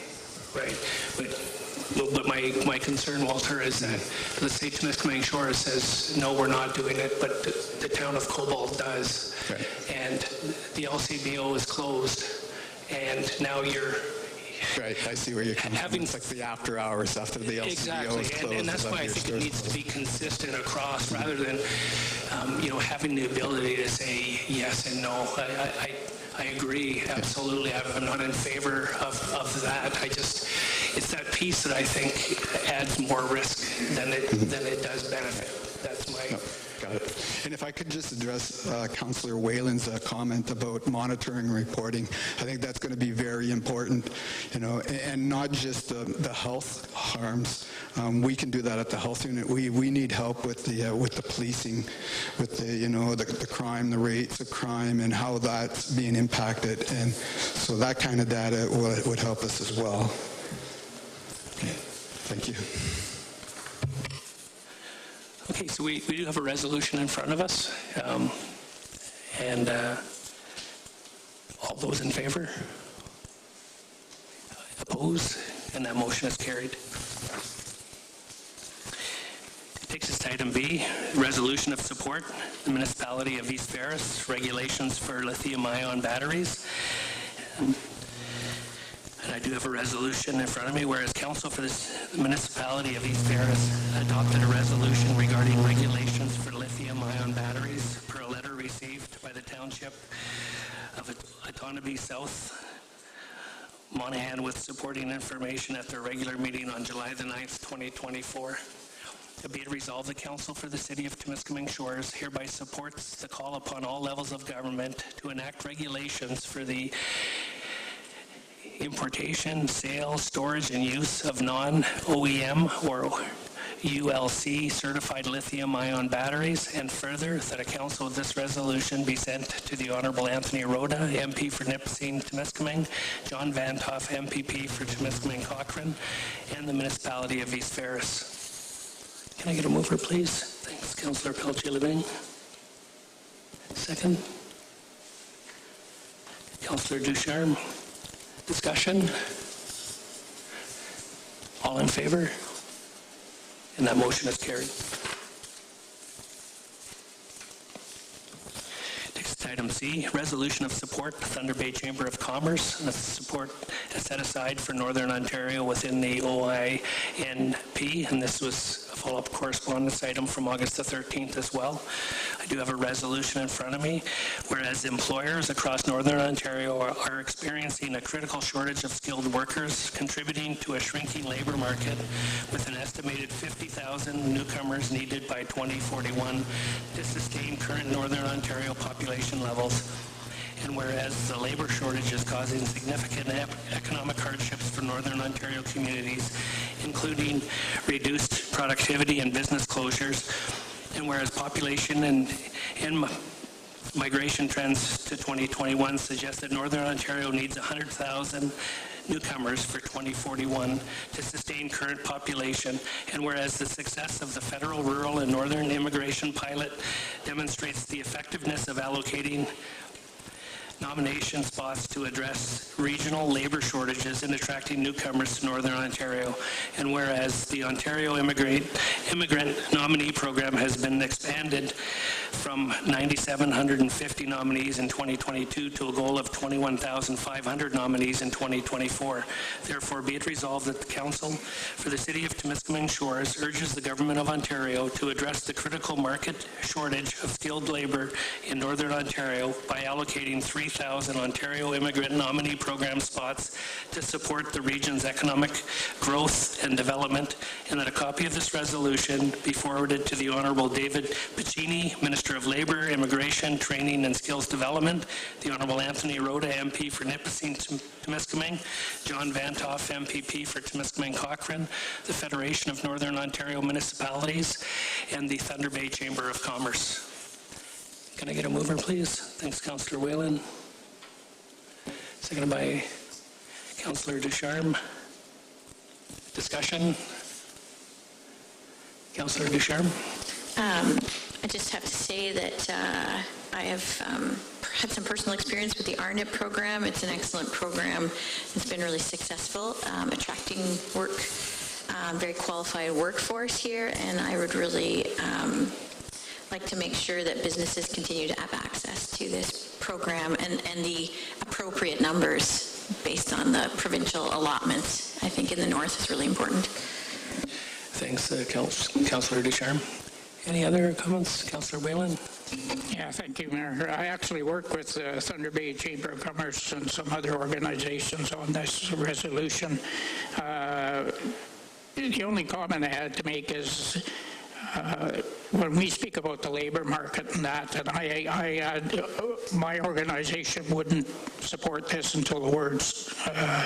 Right, but my concern, Walter, is that let's say Temiskaming Shores says, no, we're not doing it, but the town of Cobalt does. Right. And the LCBO is closed, and now you're... Right, I see where you're coming from. It's like the after hours after the LCBO exactly. is closed. And that's why I think it needs to be consistent across, rather than, having the ability to say yes and no. I agree, absolutely. I'm not in favor of that. It's that piece that I think adds more risk than it does benefit. That's my... Got it. And if I could just address Councillor Whalen's comment about monitoring and reporting, I think that's going to be very important, you know, and not just the health harms. We can do that at the health unit. We need help with the policing, with the, you know, the crime, the rates of crime, and how that's being impacted. And so that kind of data would help us as well. Okay. Thank you. Okay, so we do have a resolution in front of us, and all those in favor? Opposed? And that motion is carried. It takes us to item B, resolution of support, the municipality of East Ferris, regulations for lithium-ion batteries. And I do have a resolution in front of me, whereas Council for the Municipality of East Ferris adopted a resolution regarding regulations for lithium-ion batteries per a letter received by the Township of Etonabe South, Monaghan, with supporting information at their regular meeting on July the 9th, 2024. To be it resolved, the Council for the City of Temiskaming Shores hereby supports the call upon all levels of government to enact regulations for the importation, sale, storage, and use of non-OEM or ULC certified lithium-ion batteries, and further, that a council of this resolution be sent to the Honourable Anthony Rhoda, MP for Nipissing, Temiskaming, John Van Toff, MPP for Temiskaming Cochrane, and the municipality of East Ferris. Can I get a mover, please? Thanks, Councillor Peltier-Leving. Second. Councillor Ducharme. Discussion? All in favor? And that motion is carried. Next, item C, resolution of support, Thunder Bay Chamber of Commerce. The support is set aside for Northern Ontario within the OINP, and this was a follow-up correspondence item from August the 13th as well. I do have a resolution in front of me, whereas employers across Northern Ontario are experiencing a critical shortage of skilled workers, contributing to a shrinking labor market with an estimated 50,000 newcomers needed by 2041 to sustain current Northern Ontario population levels. And whereas the labor shortage is causing significant economic hardships for Northern Ontario communities, including reduced productivity and business closures, and whereas population and migration trends to 2021 suggest that Northern Ontario needs 100,000 newcomers for 2041 to sustain current population, and whereas the success of the federal rural and northern immigration pilot demonstrates the effectiveness of allocating nomination spots to address regional labor shortages and attracting newcomers to Northern Ontario. And whereas the Ontario Immigrant Nominee Program has been expanded from 9,750 nominees in 2022 to a goal of 21,500 nominees in 2024. Therefore, be it resolved that the Council for the City of Temiskaming Shores urges the Government of Ontario to address the critical market shortage of skilled labor in Northern Ontario by allocating 3,000 Ontario Immigrant Nominee Program spots to support the region's economic growth and development, and that a copy of this resolution be forwarded to the Honourable David Piccini, Minister of Labour, Immigration, Training and Skills Development, the Honourable Anthony Rhoda, MP for Nipissing, Temiskaming, John Van Toff, MPP for Temiskaming Cochrane, the Federation of Northern Ontario Municipalities, and the Thunder Bay Chamber of Commerce. Can I get a mover, please? Thanks, Councillor Whalen. Seconded by Councillor Ducharme. Discussion? Councillor Ducharme? I just have to say that I have had some personal experience with the RNIP program. It's an excellent program. It's been really successful, attracting very qualified workforce here, and I would really like to make sure that businesses continue to have access to this program and the appropriate numbers based on the provincial allotments. I think in the north is really important. Thanks, Councillor Ducharme. Any other comments? Councillor Whalen? Yeah, thank you, Mayor. I actually work with the Thunder Bay Chamber of Commerce and some other organizations on this resolution. The only comment I had to make is when we speak about the labor market and that, and my organization wouldn't support this until the words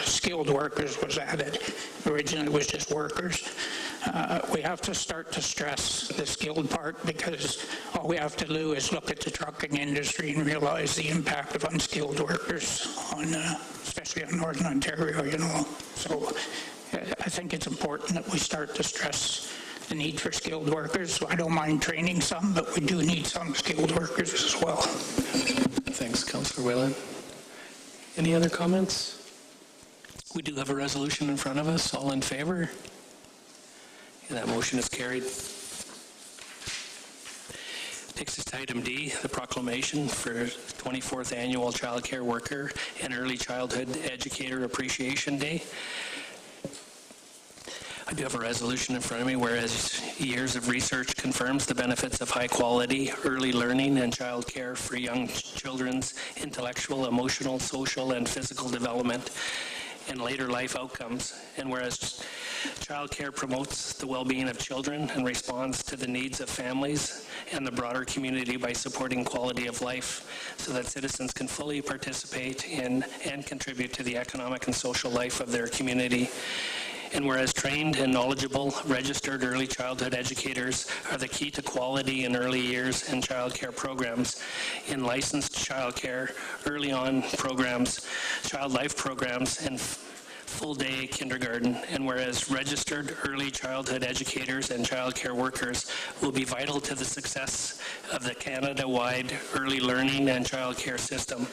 skilled workers was added. Originally it was just workers. We have to start to stress the skilled part, because all we have to do is look at the trucking industry and realize the impact of unskilled workers on, especially on Northern Ontario, you know. So I think it's important that we start to stress the need for skilled workers. I don't mind training some, but we do need some skilled workers as well. Thanks, Councillor Whalen. Any other comments? We do have a resolution in front of us. All in favor? That motion is carried. Takes us to item D, the proclamation for 24th Annual Child Care Worker and Early Childhood Educator Appreciation Day. I do have a resolution in front of me, whereas years of research confirms the benefits of high-quality early learning and child care for young children's intellectual, emotional, social, and physical development and later life outcomes, and whereas child care promotes the well-being of children and responds to the needs of families and the broader community by supporting quality of life so that citizens can fully participate in and contribute to the economic and social life of their community. And whereas trained and knowledgeable registered early childhood educators are the key to quality in early years and child care programs, in licensed child care, early on programs, child life programs, and full-day kindergarten, and whereas registered early childhood educators and child care workers will be vital to the success of the Canada-wide early learning and child care system.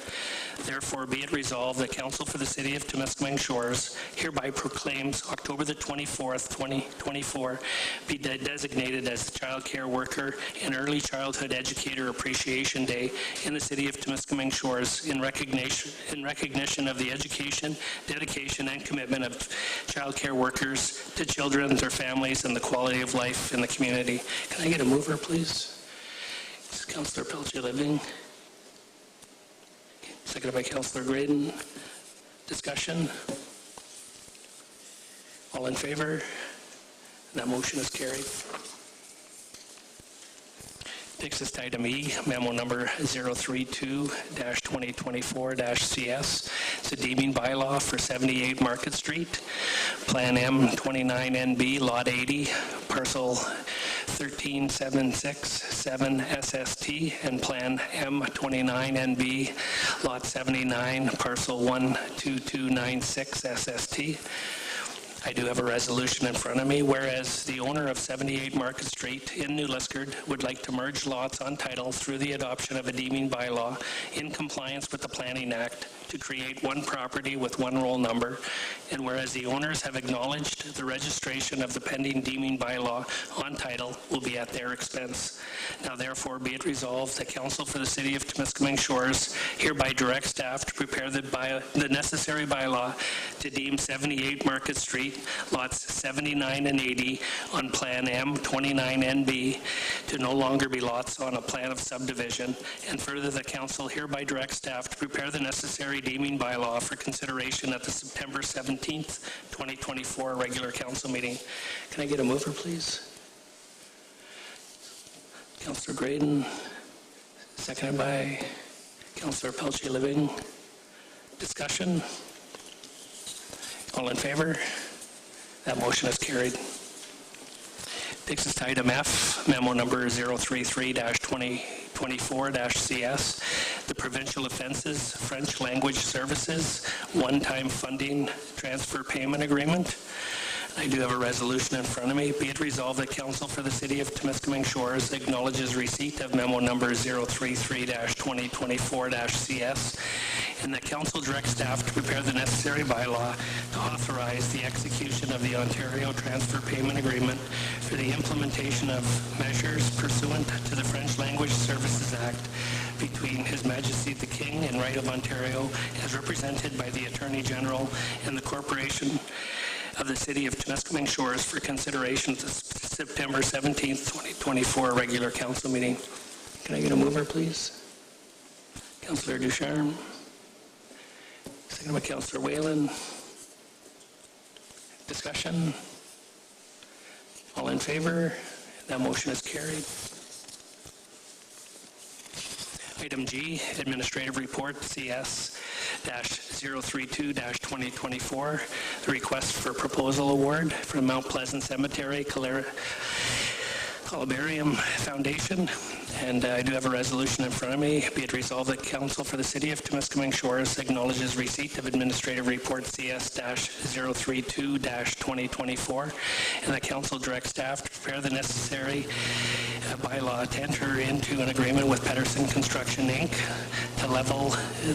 Therefore, be it resolved, the Council for the City of Temiskaming Shores hereby proclaims October the 24th, 2024 be designated as the Child Care Worker and Early Childhood Educator Appreciation Day in the City of Temiskaming Shores in recognition of the education, dedication, and commitment of child care workers to children, their families, and the quality of life in the community. Can I get a mover, please? This is Councillor Peltier-Living. Seconded by Councillor Graydon. Discussion? All in favor? That motion is carried. Takes us to item E, memo number 032-2024-CS. It's a deeming bylaw for 78 Market Street, Plan M29NB, Lot 80, Parcel 13767 SST, and Plan M29NB, Lot 79, Parcel 12296 SST. I do have a resolution in front of me, whereas the owner of 78 Market Street in New Liskeard would like to merge lots on title through the adoption of a deeming bylaw in compliance with the Planning Act to create one property with one roll number, and whereas the owners have acknowledged the registration of the pending deeming bylaw on title will be at their expense. Now therefore be it resolved, the Council for the City of Temiskaming Shores hereby directs staff to prepare the necessary bylaw to deem 78 Market Street, lots 79 and 80 on Plan M29NB to no longer be lots on a plan of subdivision, and further the Council hereby directs staff to prepare the necessary deeming bylaw for consideration at the September 17th, 2024 regular Council meeting. Can I get a mover, please? Councillor Graydon, seconded by Councillor Peltier-Living. Discussion? All in favor? That motion is carried. Takes us to item F, memo number 033-2024-CS, the Provincial Offences French Language Services One-Time Funding Transfer Payment Agreement. I do have a resolution in front of me. Be it resolved that Council for the City of Temiskaming Shores acknowledges receipt of memo number 033-2024-CS, and that Council directs staff to prepare the necessary bylaw to authorize the execution of the Ontario Transfer Payment Agreement for the implementation of measures pursuant to the French Language Services Act between His Majesty the King and Right of Ontario, as represented by the Attorney General and the Corporation of the City of Temiskaming Shores for consideration at the September 17th, 2024 regular Council meeting. Can I get a mover, please? Councillor Ducharme. Second by Councillor Whalen. Discussion? All in favor? That motion is carried. Item G, Administrative Report CS-032-2024, the request for proposal award from Mount Pleasant Cemetery Columbarium Foundation. And I do have a resolution in front of me. Be it resolved that Council for the City of Temiskaming Shores acknowledges receipt of Administrative Report CS-032-2024, and that Council directs staff to prepare the necessary bylaw to enter into an agreement with Pedersen Construction, Inc. to level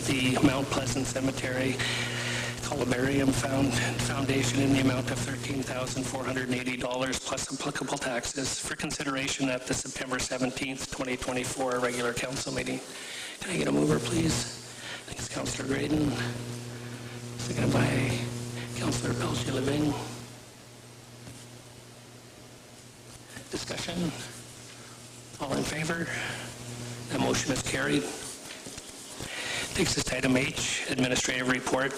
the Mount Pleasant Cemetery Columbarium Foundation in the amount of $13,480 plus applicable taxes for consideration at the September 17th, 2024 regular council meeting. Can I get a mover, please? Thanks, Councillor Graydon. Seconded by Councillor Pelchy-Living. Discussion? All in favor? That motion is carried. Takes us to item H, Administrative Report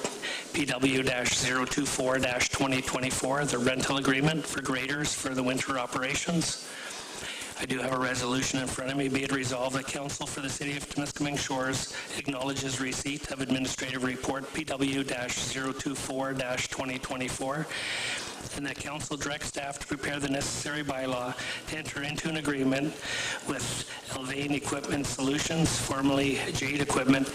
PW-024-2024, the rental agreement for graders for the winter operations. I do have a resolution in front of me. Be it resolved that Council for the City of Temiskaming Shores acknowledges receipt of Administrative Report PW-024-2024, and that Council directs staff to prepare the necessary bylaw to enter into an agreement with Elvain Equipment Solutions, formerly Jade Equipment,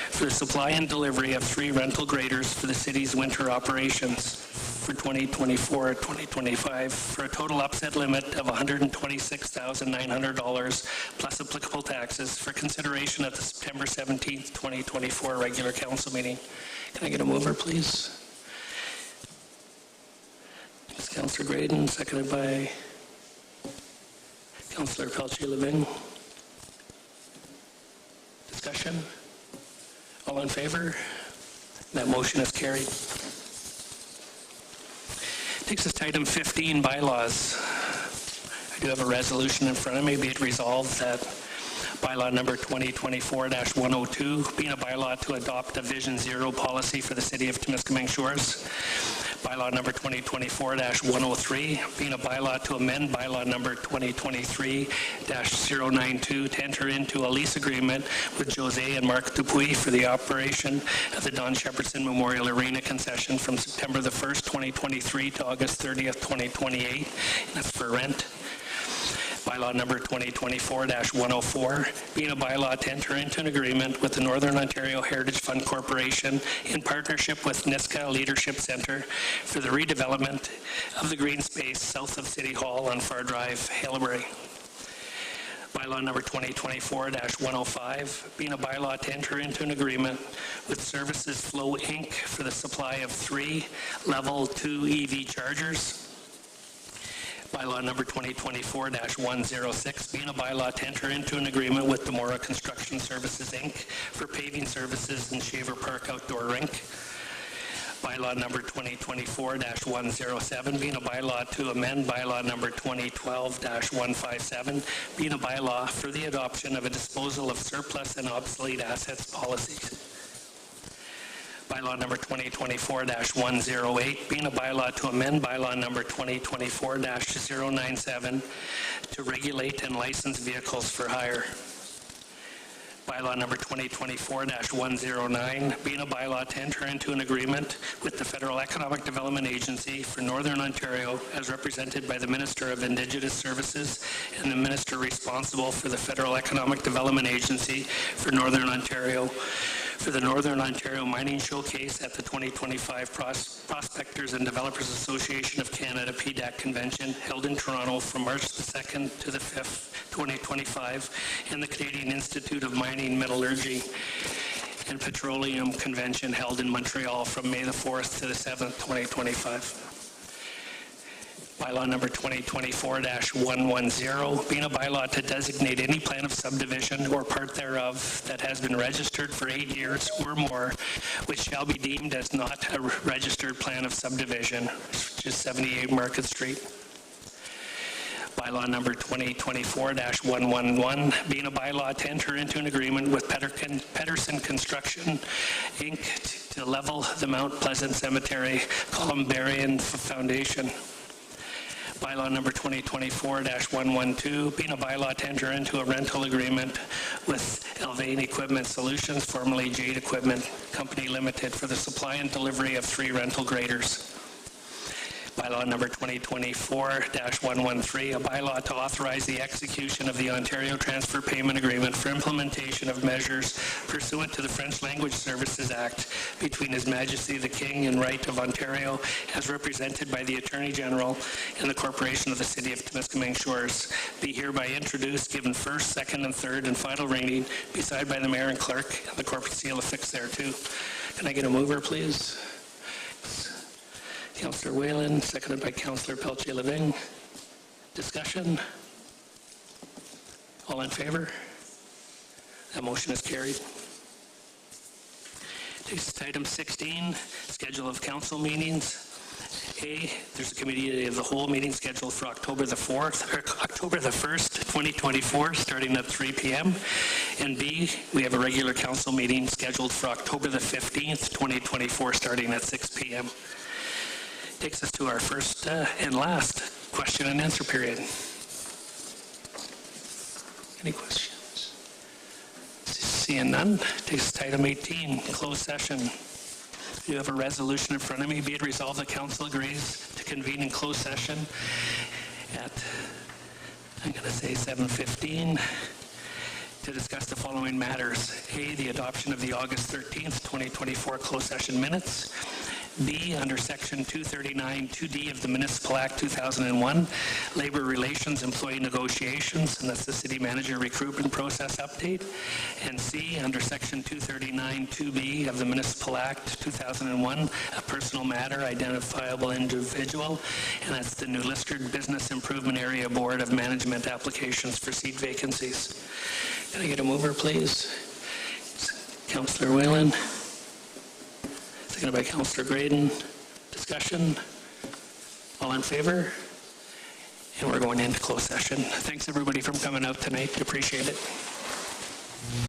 for the supply and delivery of 3 rental graders for the city's winter operations for 2024-2025 for a total upset limit of $126,900 plus applicable taxes for consideration at the September 17th, 2024 regular council meeting. Can I get a mover, please? It's Councillor Graydon, seconded by Councillor Pelchy-Living. Discussion? All in favor? That motion is carried. Takes us to item 15, bylaws. I do have a resolution in front of me. Be it resolved that bylaw number 2024-102, being a bylaw to adopt a Vision Zero policy for the City of Temiskaming Shores. Bylaw number 2024-103, being a bylaw to amend bylaw number 2023-092 to enter into a lease agreement with Jose and Mark Dupuy for the operation of the Don Shepardson Memorial Arena concession from September the 1st, 2023 to August 30th, 2028. And that's for rent. Bylaw number 2024-104, being a bylaw to enter into an agreement with the Northern Ontario Heritage Fund Corporation in partnership with NISCA Leadership Centre for the redevelopment of the green space south of City Hall on Far Drive, Haileybury. Bylaw number 2024-105, being a bylaw to enter into an agreement with Services Flow Inc. for the supply of 3 Level 2 EV chargers. Bylaw number 2024-106, being a bylaw to enter into an agreement with Demora Construction Services, Inc. for paving services in Shaver Park Outdoor Rink. Bylaw number 2024-107, being a bylaw to amend bylaw number 2012-157, being a bylaw for the adoption of a disposal of surplus and obsolete assets policy. Bylaw number 2024-108, being a bylaw to amend bylaw number 2024-097 to regulate and license vehicles for hire. Bylaw number 2024-109, being a bylaw to enter into an agreement with the Federal Economic Development Agency for Northern Ontario as represented by the Minister of Indigenous Services and the Minister responsible for the Federal Economic Development Agency for Northern Ontario for the Northern Ontario Mining Showcase at the 2025 Prospectors and Developers Association of Canada PDAC Convention held in Toronto from March the 2nd to the 5th, 2025, and the Canadian Institute of Mining, Metallurgy and Petroleum Convention held in Montreal from May the 4th to the 7th, 2025. Bylaw number 2024-110, being a bylaw to designate any plan of subdivision or part thereof that has been registered for 8 years or more, which shall be deemed as not a registered plan of subdivision, which is 78 Market Street. Bylaw number 2024-111, being a bylaw to enter into an agreement with Pedersen Construction, Inc. to level the Mount Pleasant Cemetery Columbarium Foundation. Bylaw number 2024-112, being a bylaw to enter into a rental agreement with Elvane Equipment Solutions, formerly Jade Equipment Company Limited, for the supply and delivery of 3 rental graders. Bylaw number 2024-113, a bylaw to authorize the execution of the Ontario Transfer Payment Agreement for implementation of measures pursuant to the French Language Services Act between His Majesty the King and Right of Ontario, as represented by the Attorney General and the Corporation of the City of Temiskaming Shores, be hereby introduced, given first, second, and third, and final reading, be signed by the Mayor and Clerk, and the corporate seal affixed thereto. Can I get a mover, please? Councillor Whalen, seconded by Councillor Pelletier-Leving. Discussion? All in favor? That motion is carried. Takes us to item 16, schedule of council meetings. A, there's a committee of the whole meeting scheduled for October the 1st, 2024, starting at 3 p.m. And B, we have a regular council meeting scheduled for October the 15th, 2024, starting at 6 p.m. Takes us to our first and last question and answer period. Any questions? Seeing none, takes us to item 18, closed session. You have a resolution in front of me. Be it resolved, the council agrees to convene in closed session at, I'm going to say 7:15, to discuss the following matters. A, the adoption of the August 13th, 2024 closed session minutes. B, under Section 239 2D of the Municipal Act 2001, Labor Relations Employee Negotiations, and that's the City Manager Recruitment Process Update. And C, under Section 239 2B of the Municipal Act 2001, a personal matter, identifiable individual, and that's the New Liskeard Business Improvement Area Board of Management applications for seat vacancies. Can I get a mover, please? Councillor Whalen. Seconded by Councillor Graydon. Discussion? All in favor? And we're going into closed session. Thanks everybody for coming out tonight. Appreciate it.